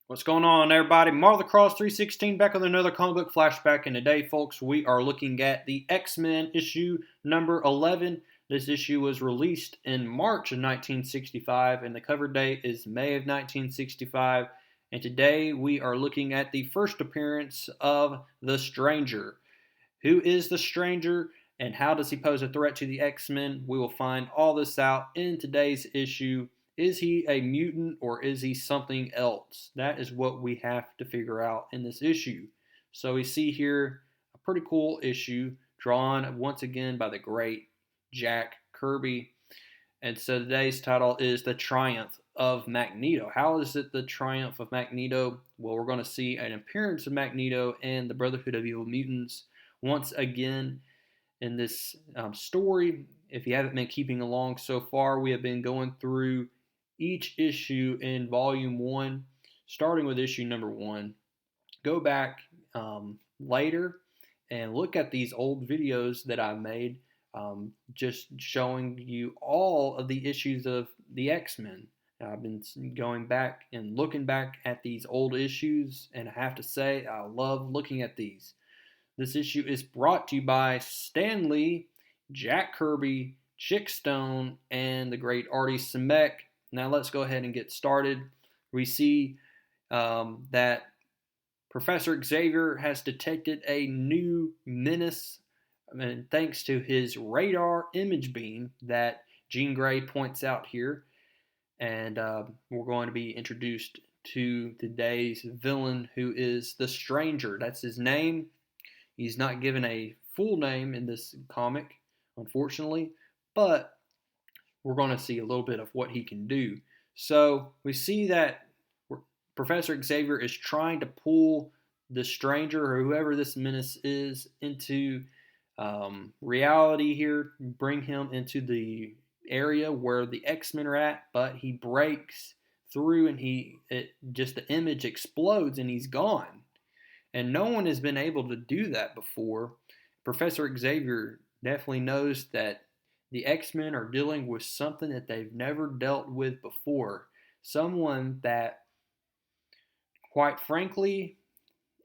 What's going on, everybody? Martha Cross 316 back with another comic book flashback. And today, folks, we are looking at the X-Men issue number 11. This issue was released in March of 1965, and the cover date is May of 1965. And today, we are looking at the first appearance of the Stranger. Who is the Stranger, and how does he pose a threat to the X-Men? We will find all this out in today's issue. Is he a mutant or is he something else? That is what we have to figure out in this issue. So we see here a pretty cool issue drawn once again by the great Jack Kirby. And so today's title is The Triumph of Magneto. How is it the triumph of Magneto? Well, we're going to see an appearance of Magneto and the Brotherhood of Evil Mutants once again in this story. If you haven't been keeping along so far, we have been going through each issue in volume 1, starting with issue number 1. Go back later and look at these old videos that I made, just showing you all of the issues of the X-Men. I've been going back and looking back at these old issues, and I have to say, I love looking at these. This issue is brought to you by Stan Lee, Jack Kirby, Chick Stone, and the great Artie Simek. Now let's go ahead and get started. We see that Professor Xavier has detected a new menace, and thanks to his radar image beam that Jean Grey points out here. And we're going to be introduced to today's villain, who is the Stranger. That's his name. He's not given a full name in this comic, unfortunately, but we're going to see a little bit of what he can do. So we see that Professor Xavier is trying to pull the Stranger, or whoever this menace is, into reality here, bring him into the area where the X-Men are at, but he breaks through and the image explodes and he's gone. And no one has been able to do that before. Professor Xavier definitely knows that the X-Men are dealing with something that they've never dealt with before. Someone that, quite frankly,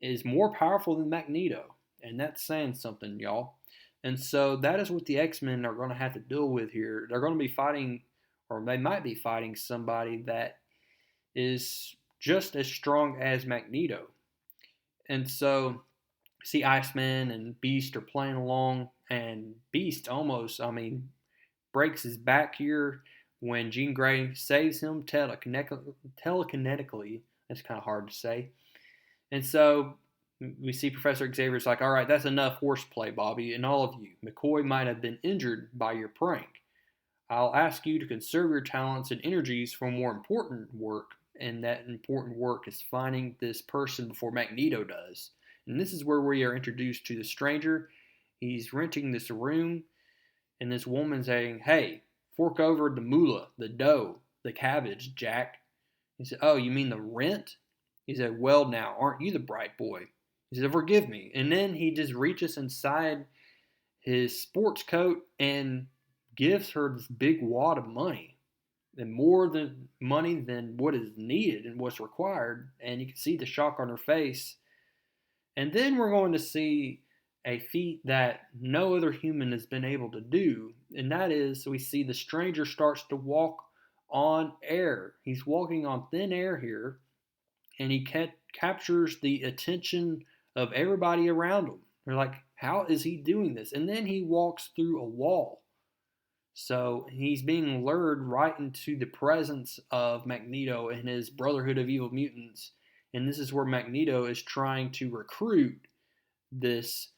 is more powerful than Magneto. And that's saying something, y'all. And so that is what the X-Men are going to have to deal with here. They're going to be fighting, or they might be fighting, somebody that is just as strong as Magneto. And so, see, Iceman and Beast are playing along, and Beast almost, breaks his back here when Jean Grey saves him telekinetically. That's kind of hard to say. And so we see Professor Xavier's like, all right, that's enough horseplay, Bobby, and all of you. McCoy might have been injured by your prank. I'll ask you to conserve your talents and energies for more important work, and that important work is finding this person before Magneto does. And this is where we are introduced to the Stranger. He's renting this room, and this woman's saying, hey, fork over the moolah, the dough, the cabbage, Jack. He said, oh, you mean the rent? He said, well, now, aren't you the bright boy? He said, forgive me. And then he just reaches inside his sports coat and gives her this big wad of money, and more than money than what is needed and what's required. And you can see the shock on her face. And then we're going to see a feat that no other human has been able to do, and that is, we see the Stranger starts to walk on air. He's walking on thin air here, and he captures the attention of everybody around him. They're like, how is he doing this? And then he walks through a wall. So he's being lured right into the presence of Magneto and his Brotherhood of Evil Mutants. And this is where Magneto is trying to recruit this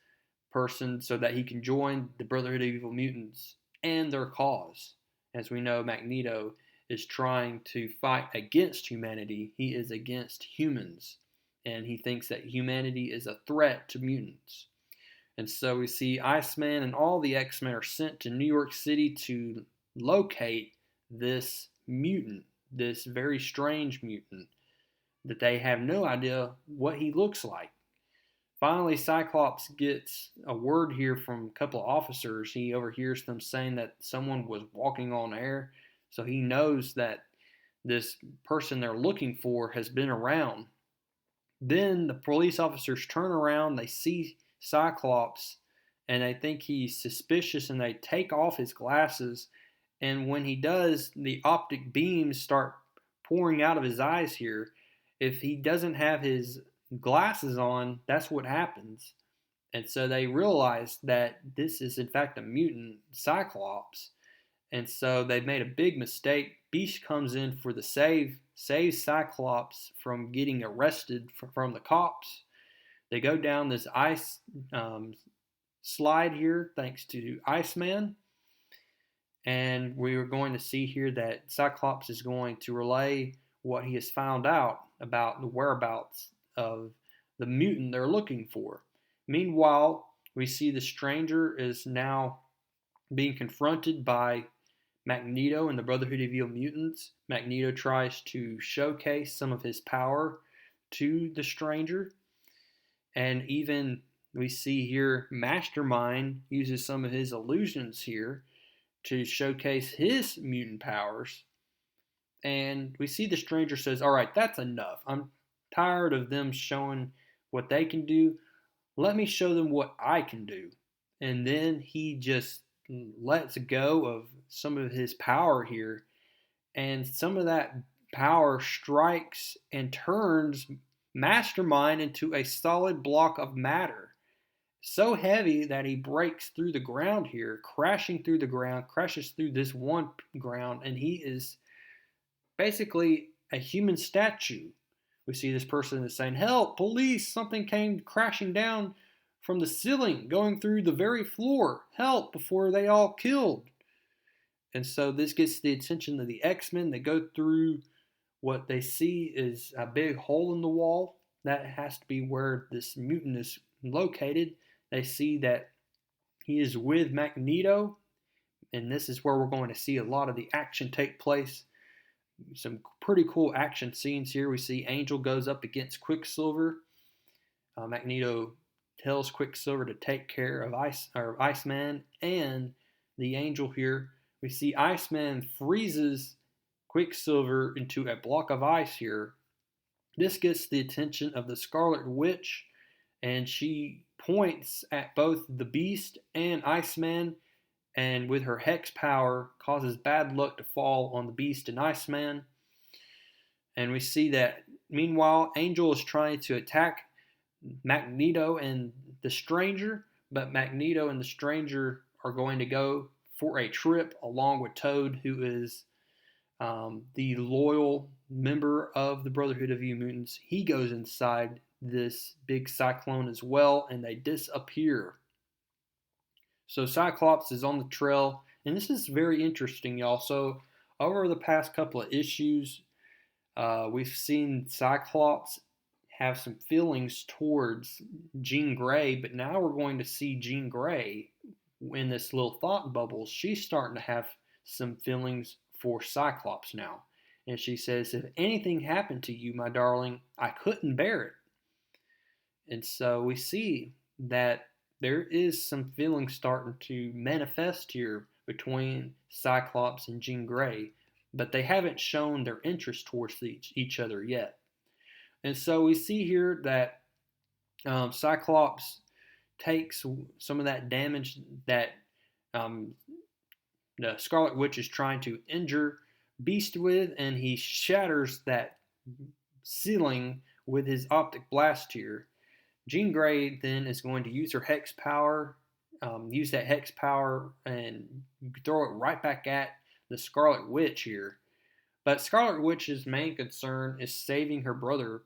person so that he can join the Brotherhood of Evil Mutants and their cause. As we know, Magneto is trying to fight against humanity. He is against humans, and he thinks that humanity is a threat to mutants. And so we see Iceman and all the X-Men are sent to New York City to locate this mutant, this very strange mutant, that they have no idea what he looks like. Finally, Cyclops gets a word here from a couple of officers. He overhears them saying that someone was walking on air, so he knows that this person they're looking for has been around. Then the police officers turn around, they see Cyclops, and they think he's suspicious, and they take off his glasses. And when he does, the optic beams start pouring out of his eyes here. If he doesn't have his glasses on, that's what happens. And so they realize that this is, in fact, a mutant Cyclops. And so they made a big mistake. Beast comes in for the save, saves Cyclops from getting arrested from the cops. They go down this ice slide here thanks to Iceman. And we are going to see here that Cyclops is going to relay what he has found out about the whereabouts of the mutant they're looking for. Meanwhile, we see the Stranger is now being confronted by Magneto and the Brotherhood of Evil Mutants. Magneto tries to showcase some of his power to the Stranger. And even we see here Mastermind uses some of his illusions here to showcase his mutant powers. And we see the Stranger says, all right, that's enough. I'm tired of them showing what they can do. Let me show them what I can do. And then he just lets go of some of his power here. And some of that power strikes and turns Mastermind into a solid block of matter. So heavy that he breaks through the ground here, crashing through the ground, crashes through this one ground, and he is basically a human statue. We see this person is saying, help, police, something came crashing down from the ceiling, going through the very floor, help, before they all killed. And so this gets the attention of the X-Men. They go through what they see is a big hole in the wall. That has to be where this mutant is located. They see that he is with Magneto, and this is where we're going to see a lot of the action take place. Some pretty cool action scenes here. We see Angel goes up against Quicksilver. Magneto tells Quicksilver to take care of Iceman and the Angel here. We see Iceman freezes Quicksilver into a block of ice here. This gets the attention of the Scarlet Witch, and she points at both the Beast and Iceman, and with her hex power causes bad luck to fall on the Beast and Iceman. And we see that meanwhile Angel is trying to attack Magneto and the Stranger, but Magneto and the Stranger are going to go for a trip along with Toad, who is the loyal member of the Brotherhood of Evil Mutants. He goes inside this big cyclone as well, and they disappear. So Cyclops is on the trail, and this is very interesting, y'all. So over the past couple of issues, we've seen Cyclops have some feelings towards Jean Grey, but now we're going to see Jean Grey in this little thought bubble. She's starting to have some feelings for Cyclops now. And she says, if anything happened to you, my darling, I couldn't bear it. And so we see that there is some feelings starting to manifest here between Cyclops and Jean Grey, but they haven't shown their interest towards each other yet. And so we see here that Cyclops takes some of that damage that the Scarlet Witch is trying to injure Beast with, and he shatters that ceiling with his optic blast here. Jean Grey then is going to use her hex power, use that hex power and throw it right back at the Scarlet Witch here. But Scarlet Witch's main concern is saving her brother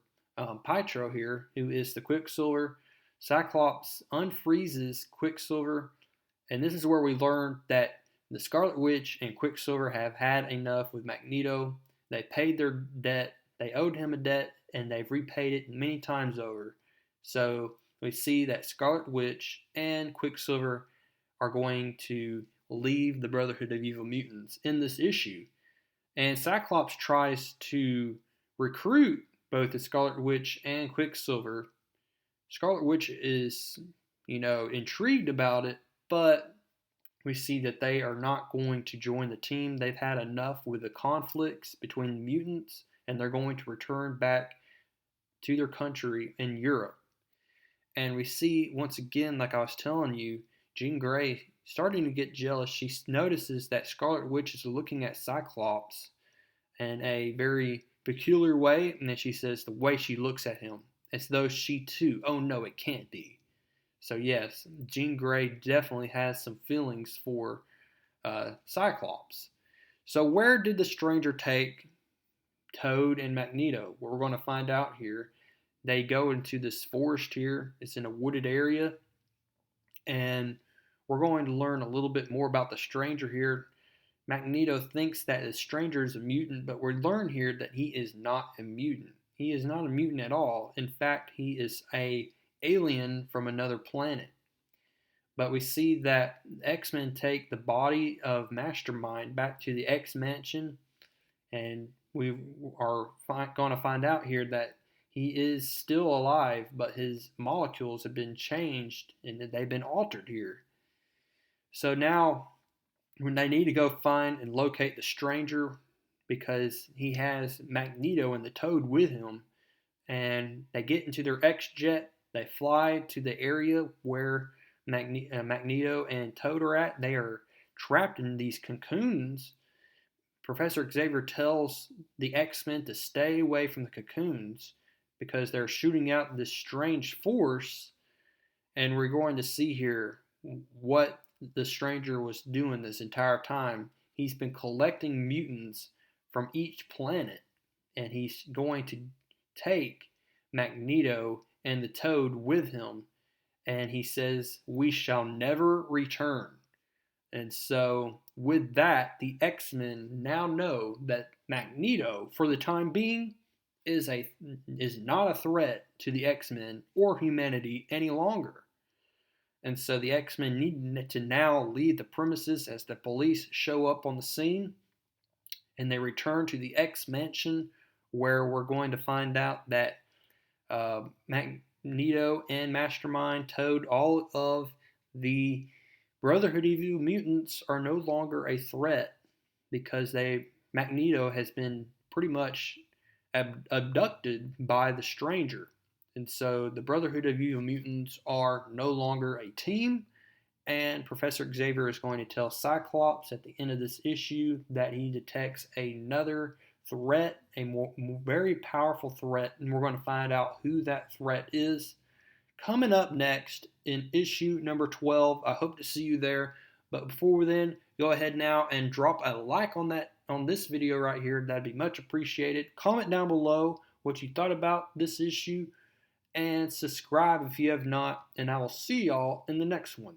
Pietro here, who is the Quicksilver. Cyclops unfreezes Quicksilver, and this is where we learn that the Scarlet Witch and Quicksilver have had enough with Magneto. They paid their debt, they owed him a debt, and they've repaid it many times over. So we see that Scarlet Witch and Quicksilver are going to leave the Brotherhood of Evil Mutants in this issue. And Cyclops tries to recruit both the Scarlet Witch and Quicksilver. Scarlet Witch is, intrigued about it, but we see that they are not going to join the team. They've had enough with the conflicts between the mutants, and they're going to return back to their country in Europe. And we see, once again, like I was telling you, Jean Grey starting to get jealous. She notices that Scarlet Witch is looking at Cyclops in a very peculiar way, and then she says the way she looks at him, as though she too, oh no, it can't be. So yes, Jean Grey definitely has some feelings for Cyclops. So where did the Stranger take Toad and Magneto? Well, we're going to find out here. They go into this forest here. It's in a wooded area, and we're going to learn a little bit more about the Stranger here. Magneto thinks that the Stranger is a mutant, but we learn here that he is not a mutant. He is not a mutant at all. In fact, he is a alien from another planet. But we see that X-Men take the body of Mastermind back to the X-Mansion, and we are going to find out here that he is still alive, but his molecules have been changed and they've been altered here. So now, when they need to go find and locate the Stranger, because he has Magneto and the Toad with him, and they get into their X-Jet, they fly to the area where Magneto and Toad are at. They are trapped in these cocoons. Professor Xavier tells the X-Men to stay away from the cocoons because they're shooting out this strange force, and we're going to see here what the Stranger was doing this entire time. He's been collecting mutants from each planet, and he's going to take Magneto and the Toad with him, and he says, "We shall never return." And so, with that, the X-Men now know that Magneto, for the time being, is not a threat to the X-Men or humanity any longer. And so the X-Men need to now leave the premises as the police show up on the scene, and they return to the X-Mansion, where we're going to find out that Magneto and Mastermind, Toad, all of the Brotherhood of Evil Mutants are no longer a threat because Magneto has been pretty much abducted by the Stranger. And so the Brotherhood of Evil Mutants are no longer a team, and Professor Xavier is going to tell Cyclops at the end of this issue that he detects another threat, a very powerful threat, and we're going to find out who that threat is coming up next in issue number 12. I hope to see you there. But before then, go ahead now and drop a like on this video right here. That'd be much appreciated. Comment down below what you thought about this issue, and subscribe if you have not, and I will see y'all in the next one.